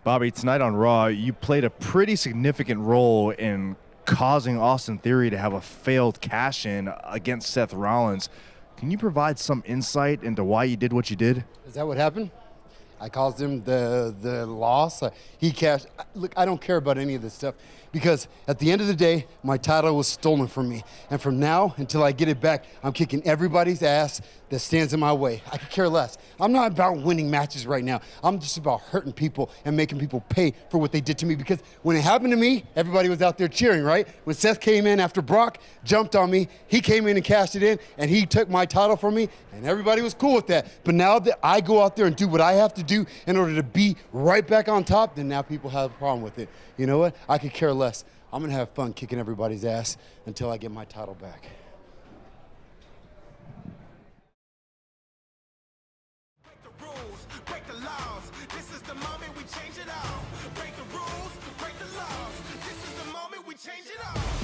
Bobby, tonight on Raw, you played a pretty significant role in causing Austin Theory to have a failed cash-in against Seth Rollins. Can you provide some insight into why you did what you did? Is that what happened? I caused him the loss. He cashed. Look, I don't care about any of this stuff because at the end of the day, my title was stolen from me. And from now until I get it back, I'm kicking everybody's ass that stands in my way. I could care less. I'm not about winning matches right now. I'm just about hurting people and making people pay for what they did to me, because when it happened to me, everybody was out there cheering, right? When Seth came in after Brock jumped on me, he came in and cashed it in, and he took my title from me, and everybody was cool with that. But now that I go out there and do what I have to do in order to be right back on top, then now people have a problem with it. You know what? I could care less. I'm going to have fun kicking everybody's ass until I get my title back. Break the rules, break the laws. This is the moment we change it all. Break the rules, break the laws. This is the moment we change it all.